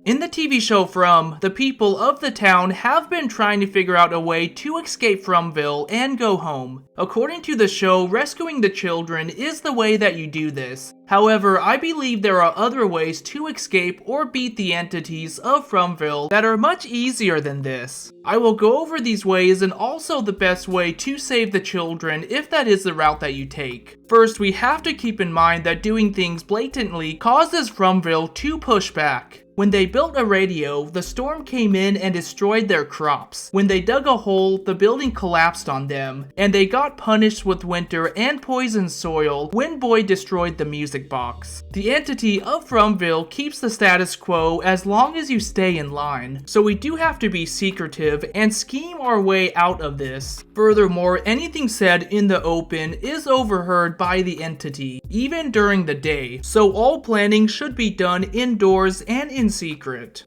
In the TV show From, the people of the town have been trying to figure out a way to escape Fromville and go home. According to the show, rescuing the children is the way that you do this. However, I believe there are other ways to escape or beat the entities of Fromville that are much easier than this. I will go over these ways and also the best way to save the children if that is the route that you take. First, we have to keep in mind that doing things blatantly causes Fromville to push back. When they built a radio, the storm came in and destroyed their crops. When they dug a hole, the building collapsed on them, and they got punished with winter and poisoned soil when Boy destroyed the music box. The entity of Fromville keeps the status quo as long as you stay in line, so we do have to be secretive and scheme our way out of this. Furthermore, anything said in the open is overheard by the entity, even during the day, so all planning should be done indoors and in secret.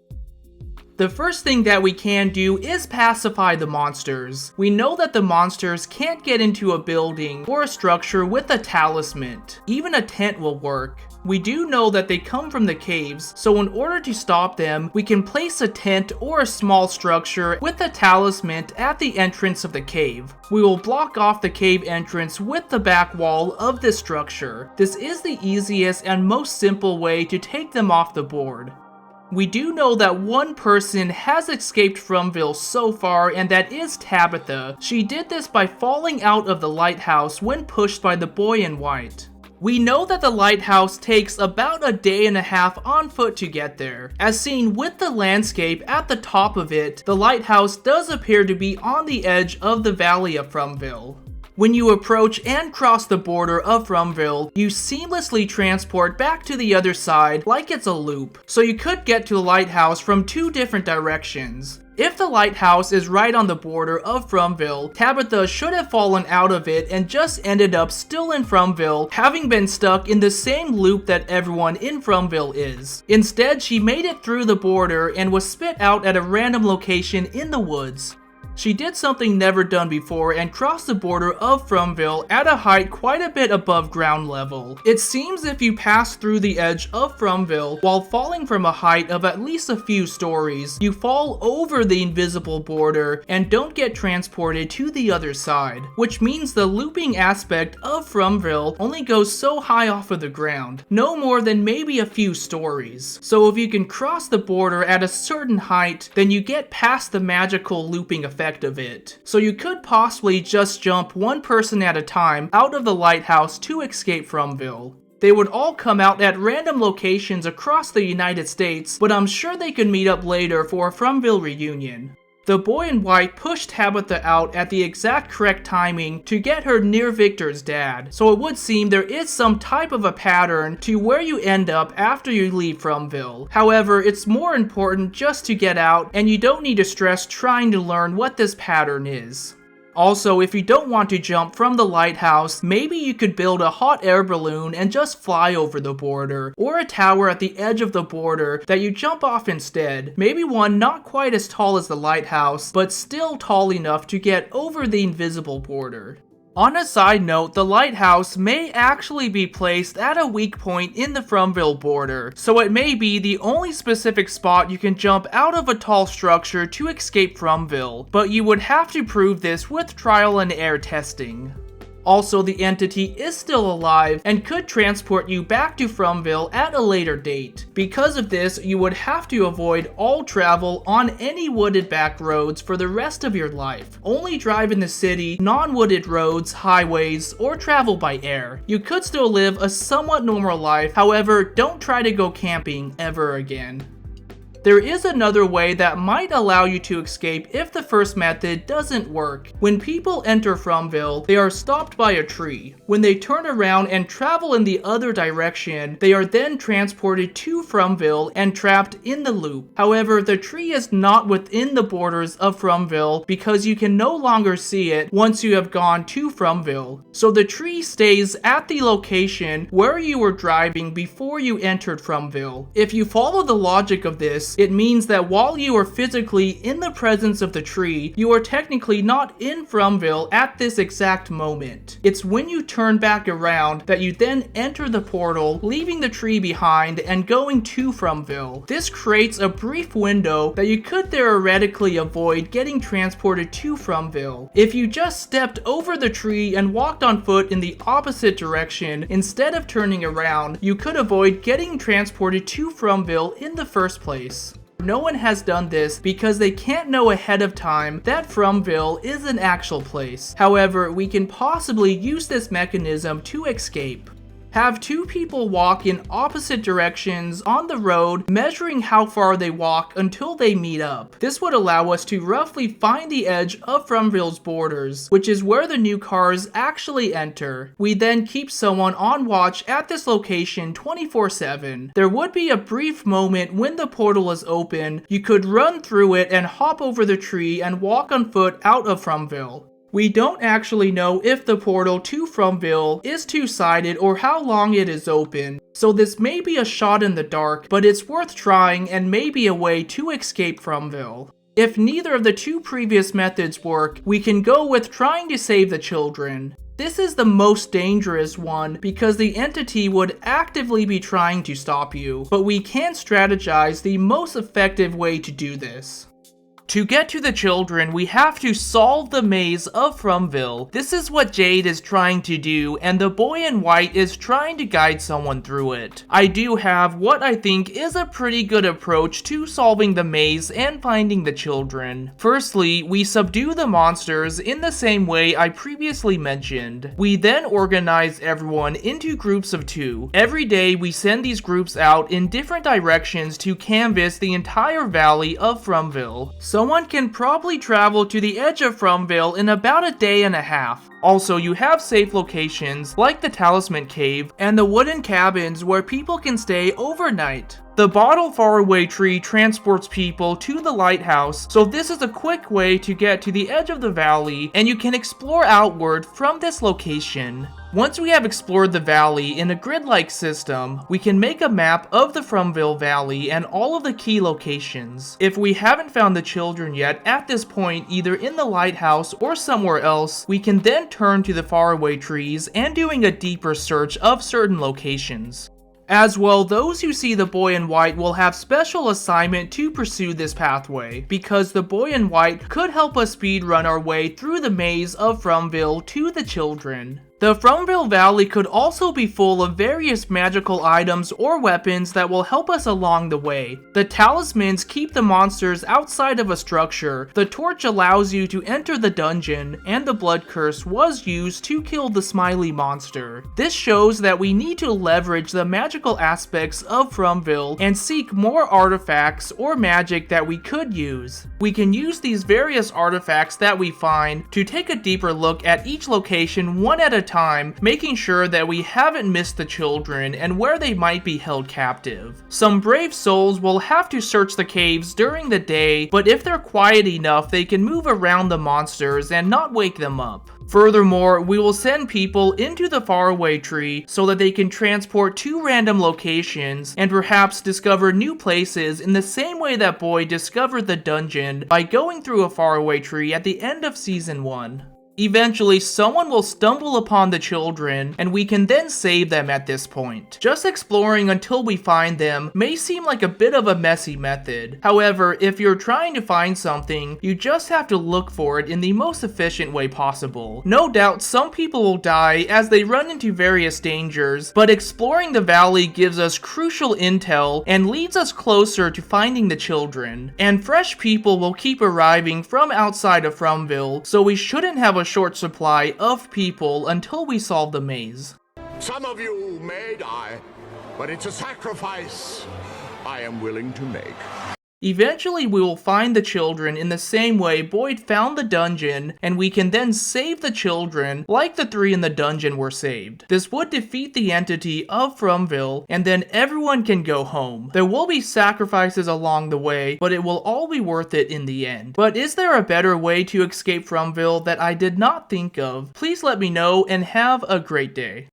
The first thing that we can do is pacify the monsters. We know that the monsters can't get into a building or a structure with a talisman. Even a tent will work. We do know that they come from the caves, so in order to stop them, we can place a tent or a small structure with a talisman at the entrance of the cave. We will block off the cave entrance with the back wall of this structure. This is the easiest and most simple way to take them off the board. We do know that one person has escaped Fromville so far, and that is Tabitha. She did this by falling out of the lighthouse when pushed by the boy in white. We know that the lighthouse takes about a day and a half on foot to get there. As seen with the landscape at the top of it, the lighthouse does appear to be on the edge of the valley of Fromville. When you approach and cross the border of Fromville, you seamlessly transport back to the other side like it's a loop, so you could get to the lighthouse from two different directions. If the lighthouse is right on the border of Fromville, Tabitha should have fallen out of it and just ended up still in Fromville, having been stuck in the same loop that everyone in Fromville is. Instead, she made it through the border and was spit out at a random location in the woods. She did something never done before and crossed the border of Fromville at a height quite a bit above ground level. It seems if you pass through the edge of Fromville while falling from a height of at least a few stories, you fall over the invisible border and don't get transported to the other side, which means the looping aspect of Fromville only goes so high off of the ground, no more than maybe a few stories. So if you can cross the border at a certain height, then you get past the magical looping effect of it. So you could possibly just jump one person at a time out of the lighthouse to escape Fromville. They would all come out at random locations across the United States, but I'm sure they could meet up later for a Fromville reunion. The boy in white pushed Tabitha out at the exact correct timing to get her near Victor's dad, so it would seem there is some type of a pattern to where you end up after you leave Fromville. However, it's more important just to get out, and you don't need to stress trying to learn what this pattern is. Also, if you don't want to jump from the lighthouse, maybe you could build a hot air balloon and just fly over the border, or a tower at the edge of the border that you jump off instead. Maybe one not quite as tall as the lighthouse, but still tall enough to get over the invisible border. On a side note, the lighthouse may actually be placed at a weak point in the Fromville border, so it may be the only specific spot you can jump out of a tall structure to escape Fromville, but you would have to prove this with trial and error testing. Also, the entity is still alive and could transport you back to Fromville at a later date. Because of this, you would have to avoid all travel on any wooded back roads for the rest of your life. Only drive in the city, non-wooded roads, highways, or travel by air. You could still live a somewhat normal life, however, don't try to go camping ever again. There is another way that might allow you to escape if the first method doesn't work. When people enter Fromville, they are stopped by a tree. When they turn around and travel in the other direction, they are then transported to Fromville and trapped in the loop. However, the tree is not within the borders of Fromville because you can no longer see it once you have gone to Fromville. So the tree stays at the location where you were driving before you entered Fromville. If you follow the logic of this, this, it means that while you are physically in the presence of the tree, you are technically not in Fromville at this exact moment. It's when you turn back around that you then enter the portal, leaving the tree behind and going to Fromville. This creates a brief window that you could theoretically avoid getting transported to Fromville. If you just stepped over the tree and walked on foot in the opposite direction instead of turning around, you could avoid getting transported to Fromville in the first place. No one has done this because they can't know ahead of time that Fromville is an actual place. However, we can possibly use this mechanism to escape. Have two people walk in opposite directions on the road, measuring how far they walk until they meet up. This would allow us to roughly find the edge of Fromville's borders, which is where the new cars actually enter. We then keep someone on watch at this location 24/7. There would be a brief moment when the portal is open. You could run through it and hop over the tree and walk on foot out of Fromville. We don't actually know if the portal to Fromville is two-sided or how long it is open, so this may be a shot in the dark, but it's worth trying and maybe a way to escape Fromville. If neither of the two previous methods work, we can go with trying to save the children. This is the most dangerous one because the entity would actively be trying to stop you, but we can strategize the most effective way to do this. To get to the children, we have to solve the maze of Fromville. This is what Jade is trying to do, and the boy in white is trying to guide someone through it. I do have what I think is a pretty good approach to solving the maze and finding the children. Firstly, we subdue the monsters in the same way I previously mentioned. We then organize everyone into groups of 2. Every day, we send these groups out in different directions to canvass the entire valley of Fromville. Someone can probably travel to the edge of Fromville in about a day and a half. Also, you have safe locations like the Talisman Cave and the wooden cabins where people can stay overnight. The bottle faraway tree transports people to the lighthouse, so this is a quick way to get to the edge of the valley, and you can explore outward from this location. Once we have explored the valley in a grid-like system, we can make a map of the Fromville Valley and all of the key locations. If we haven't found the children yet at this point, either in the lighthouse or somewhere else, we can then turn to the faraway trees and doing a deeper search of certain locations. As well, those who see the boy in white will have special assignment to pursue this pathway, because the boy in white could help us speedrun our way through the maze of Fromville to the children. The Fromville Valley could also be full of various magical items or weapons that will help us along the way. The talismans keep the monsters outside of a structure, the torch allows you to enter the dungeon, and the blood curse was used to kill the smiley monster. This shows that we need to leverage the magical aspects of Fromville and seek more artifacts or magic that we could use. We can use these various artifacts that we find to take a deeper look at each location one at a time, making sure that we haven't missed the children and where they might be held captive. Some brave souls will have to search the caves during the day, but if they're quiet enough, they can move around the monsters and not wake them up. Furthermore, we will send people into the faraway tree so that they can transport to random locations and perhaps discover new places in the same way that boy discovered the dungeon by going through a faraway tree at the end of season 1. Eventually, someone will stumble upon the children, and we can then save them at this point. Just exploring until we find them may seem like a bit of a messy method. However, if you're trying to find something, you just have to look for it in the most efficient way possible. No doubt, some people will die as they run into various dangers, but exploring the valley gives us crucial intel and leads us closer to finding the children. And fresh people will keep arriving from outside of Fromville, so we shouldn't have a short supply of people until we solve the maze. Some of you may die, but it's a sacrifice I am willing to make. Eventually, we will find the children in the same way Boyd found the dungeon, and we can then save the children like the 3 in the dungeon were saved. This would defeat the entity of Fromville, and then everyone can go home. There will be sacrifices along the way, but it will all be worth it in the end. But is there a better way to escape Fromville that I did not think of? Please let me know, and have a great day.